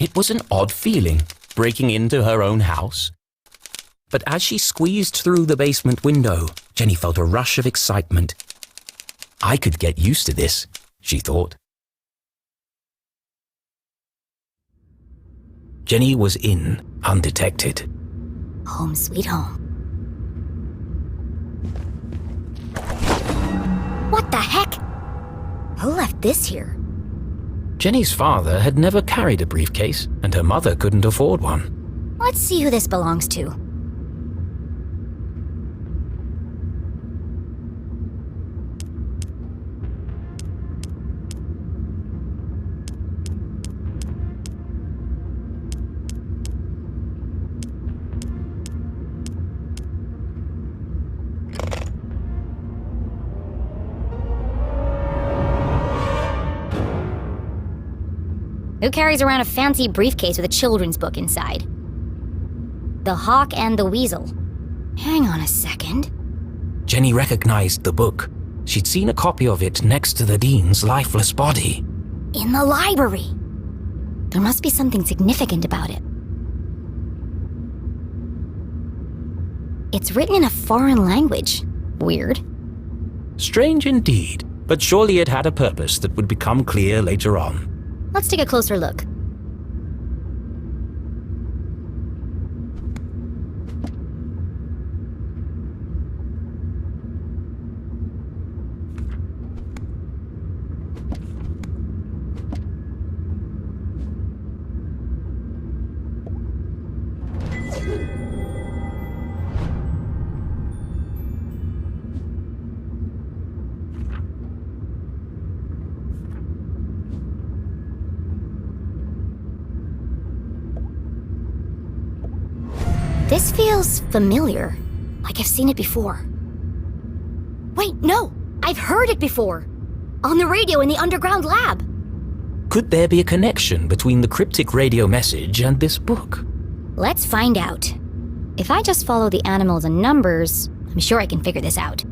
It was an odd feeling, breaking into her own house. But as she squeezed through the basement window, Jenny felt a rush of excitement. I could get used to this, she thought. Jenny was in, undetected. Home sweet home. What the heck? Who left this here? Jenny's father had never carried a briefcase, and her mother couldn't afford one. Let's see who this belongs to. Who carries around a fancy briefcase with a children's book inside? The Hawk and the Weasel. Hang on a second. Jenny recognized the book. She'd seen a copy of it next to the dean's lifeless body. In the library. There must be something significant about it. It's written in a foreign language. Weird. Strange indeed, but surely it had a purpose that would become clear later on. Let's take a closer look. This feels familiar, like I've seen it before. Wait, no! I've heard it before! On the radio in the underground lab! Could there be a connection between the cryptic radio message and this book? Let's find out. If I just follow the animals and numbers, I'm sure I can figure this out.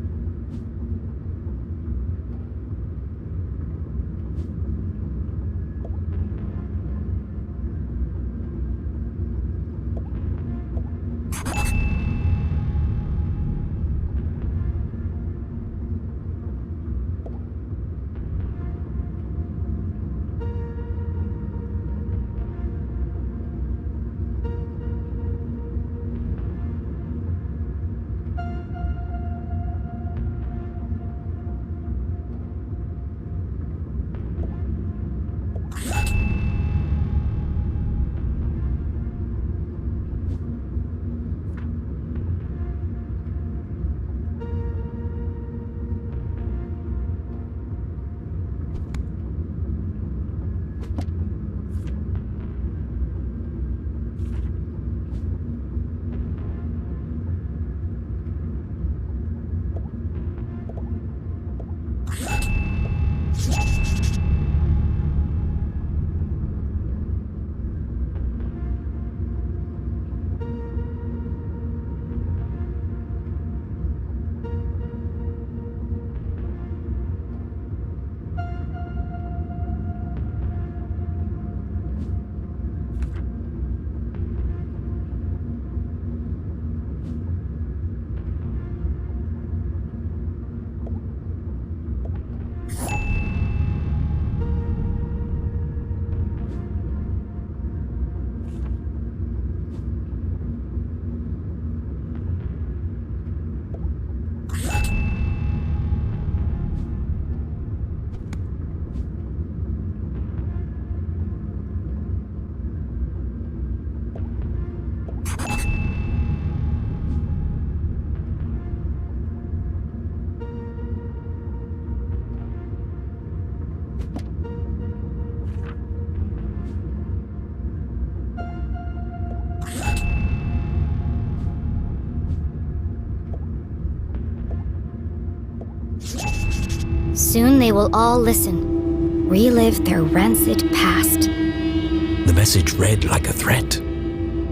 Soon they will all listen, relive their rancid past. The message read like a threat.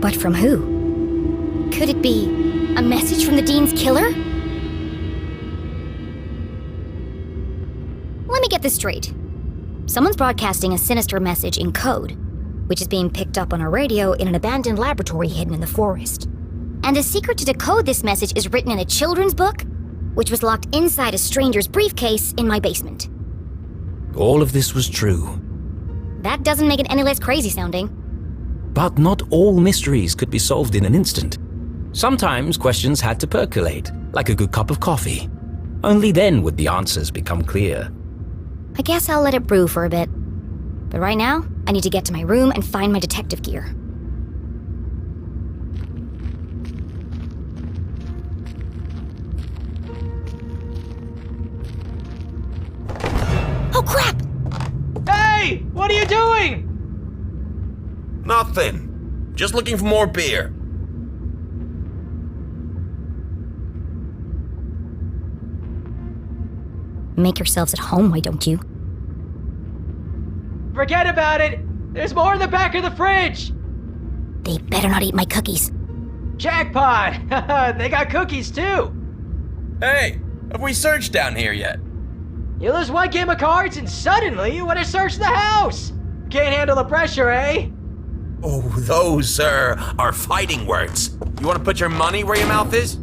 But from who? Could it be a message from the Dean's killer? Let me get this straight. Someone's broadcasting a sinister message in code. which is being picked up on a radio in an abandoned laboratory hidden in the forest. And the secret to decode this message is written in a children's book, which was locked inside a stranger's briefcase in my basement. All of this was true. That doesn't make it any less crazy sounding. But not all mysteries could be solved in an instant. Sometimes questions had to percolate, like a good cup of coffee. Only then would the answers become clear. I guess I'll let it brew for a bit. But right now, I need to get to my room and find my detective gear. Oh crap! Hey! What are you doing? Nothing. Just looking for more beer. Make yourselves at home, why don't you? Forget about it! There's more in the back of the fridge! They better not eat my cookies. Jackpot! They got cookies too! Hey, have we searched down here yet? You lose one game of cards and suddenly you want to search the house! Can't handle the pressure, eh? Oh, those, sir, are fighting words. You want to put your money where your mouth is?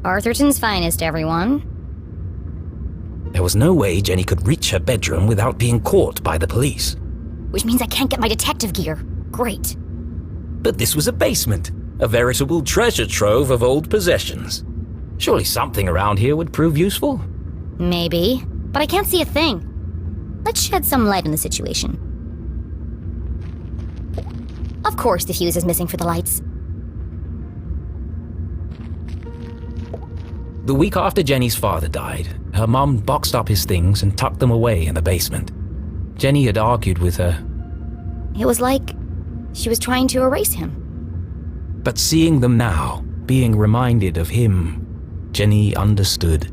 Arthurton's finest, everyone. There was no way Jenny could reach her bedroom without being caught by the police. Which means I can't get my detective gear. Great. But this was a basement, a veritable treasure trove of old possessions. Surely something around here would prove useful? Maybe, but I can't see a thing. Let's shed some light on the situation. Of course the fuse is missing for the lights. The week after Jenny's father died, her mum boxed up his things and tucked them away in the basement. Jenny had argued with her. It was like she was trying to erase him. But seeing them now, being reminded of him, Jenny understood.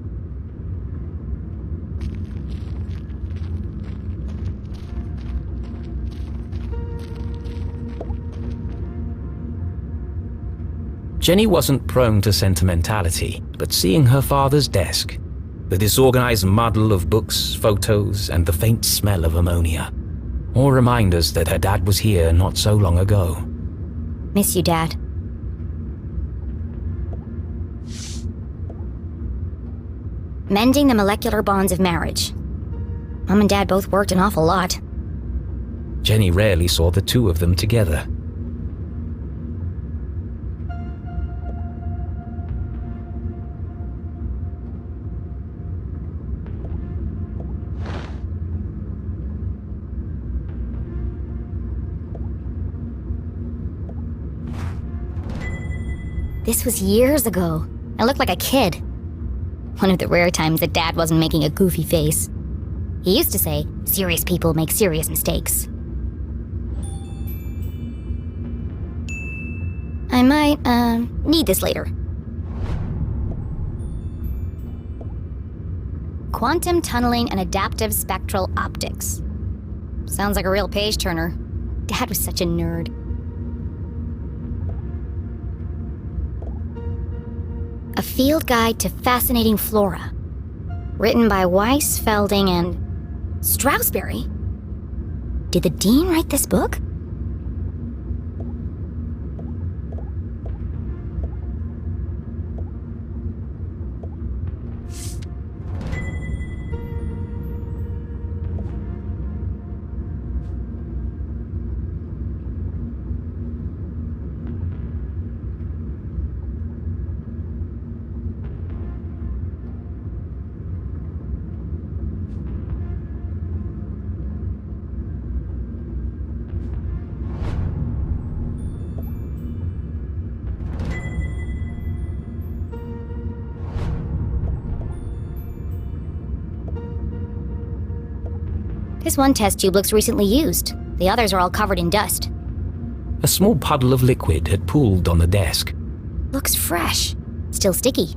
Jenny wasn't prone to sentimentality, but seeing her father's desk, the disorganized muddle of books, photos, and the faint smell of ammonia, all reminders that her dad was here not so long ago. Miss you, Dad. Mending the molecular bonds of marriage. Mom and Dad both worked an awful lot. Jenny rarely saw the two of them together. This was years ago. I looked like a kid. One of the rare times that Dad wasn't making a goofy face. He used to say, serious people make serious mistakes. I might, need this later. Quantum tunneling and adaptive spectral optics. Sounds like a real page turner. Dad was such a nerd. A field guide to fascinating flora. Written by Weiss, Felding, and Strasberry. Did the Dean write this book? This one test tube looks recently used. The others are all covered in dust. A small puddle of liquid had pooled on the desk. Looks fresh. Still sticky.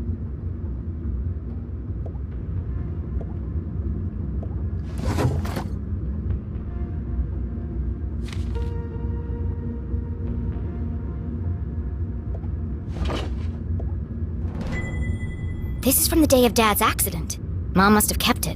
This is from the day of Dad's accident. Mom must have kept it.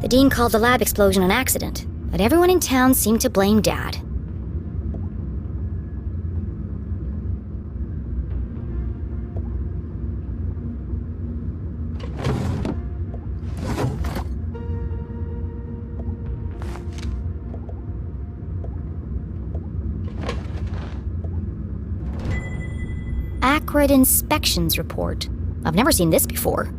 The dean called the lab explosion an accident, but everyone in town seemed to blame Dad. Acrid inspections report. I've never seen this before.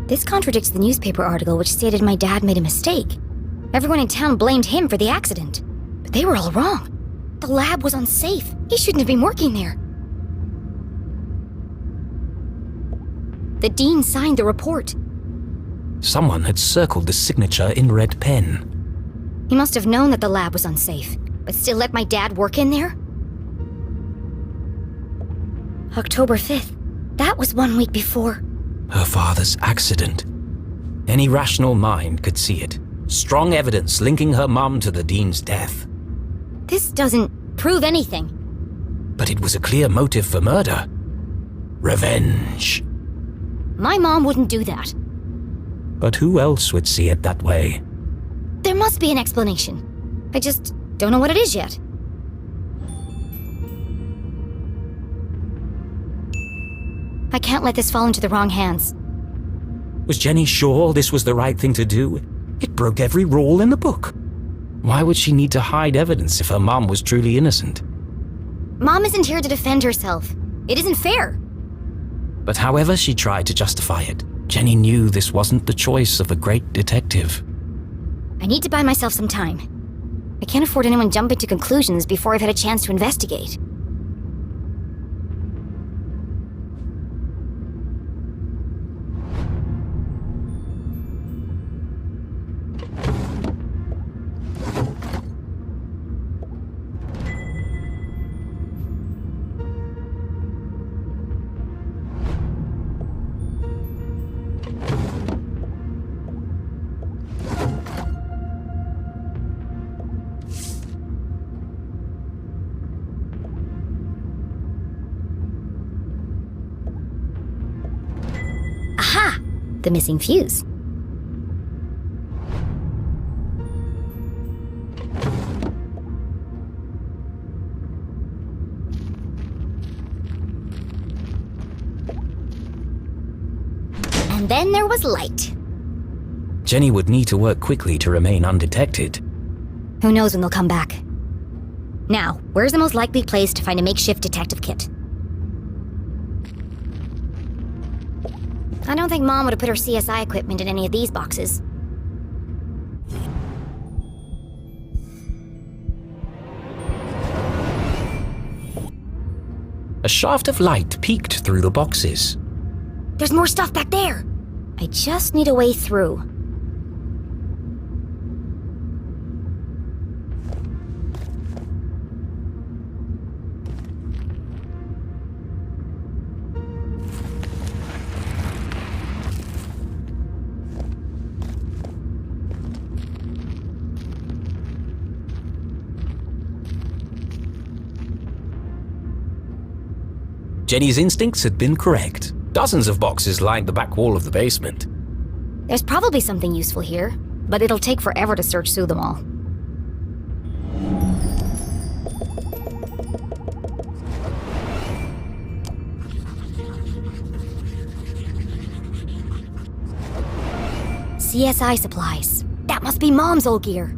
This contradicts the newspaper article which stated my dad made a mistake. Everyone in town blamed him for the accident. But they were all wrong. The lab was unsafe. He shouldn't have been working there. The dean signed the report. Someone had circled the signature in red pen. He must have known that the lab was unsafe, but still let my dad work in there? October 5th. That was 1 week before. Her father's accident. Any rational mind could see it. Strong evidence linking her mum to the dean's death. This doesn't prove anything. But it was a clear motive for murder. Revenge. My mom wouldn't do that. But who else would see it that way? There must be an explanation. I just don't know what it is yet. I can't let this fall into the wrong hands. Was Jenny sure this was the right thing to do? It broke every rule in the book. Why would she need to hide evidence if her mom was truly innocent? Mom isn't here to defend herself. It isn't fair. But however she tried to justify it, Jenny knew this wasn't the choice of a great detective. I need to buy myself some time. I can't afford anyone jumping to conclusions before I've had a chance to investigate. Aha! The missing fuse. And then there was light. Jenny would need to work quickly to remain undetected. Who knows when they'll come back. Now, where's the most likely place to find a makeshift detective kit? I don't think Mom would have put her CSI equipment in any of these boxes. A shaft of light peeked through the boxes. There's more stuff back there! I just need a way through. Jenny's instincts had been correct. Dozens of boxes lined the back wall of the basement. There's probably something useful here, but it'll take forever to search through them all. CSI supplies. That must be Mom's old gear.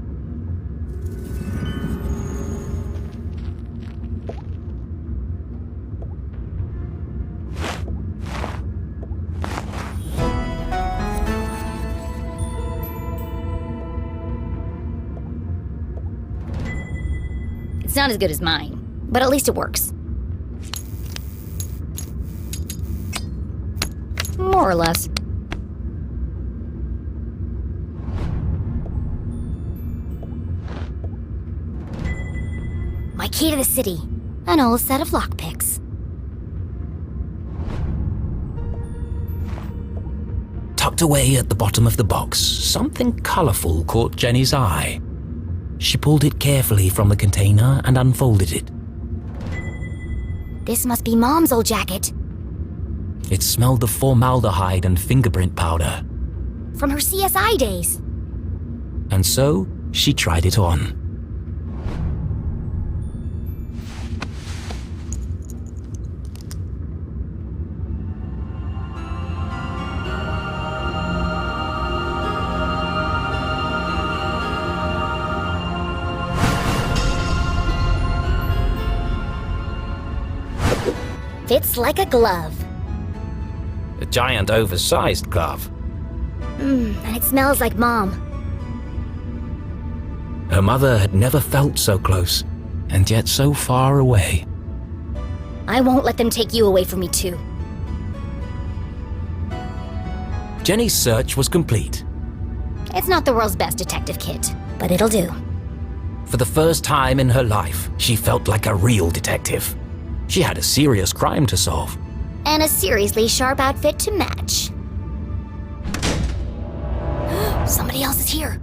It's not as good as mine, but at least it works. More or less. My key to the city. An old set of lockpicks. Tucked away at the bottom of the box, something colorful caught Jenny's eye. She pulled it carefully from the container and unfolded it. This must be Mom's old jacket. It smelled of formaldehyde and fingerprint powder. From her CSI days. And so, she tried it on. Fits like a glove. A giant oversized glove. And it smells like Mom. Her mother had never felt so close, and yet so far away. I won't let them take you away from me too. Jenny's search was complete. It's not the world's best detective kit, but it'll do. For the first time in her life, she felt like a real detective. She had a serious crime to solve. And a seriously sharp outfit to match. Somebody else is here.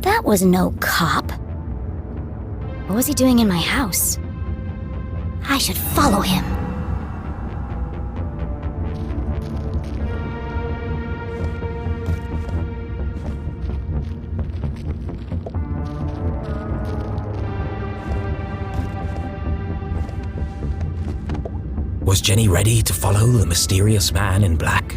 That was no cop. What was he doing in my house? I should follow him. Was Jenny ready to follow the mysterious man in black?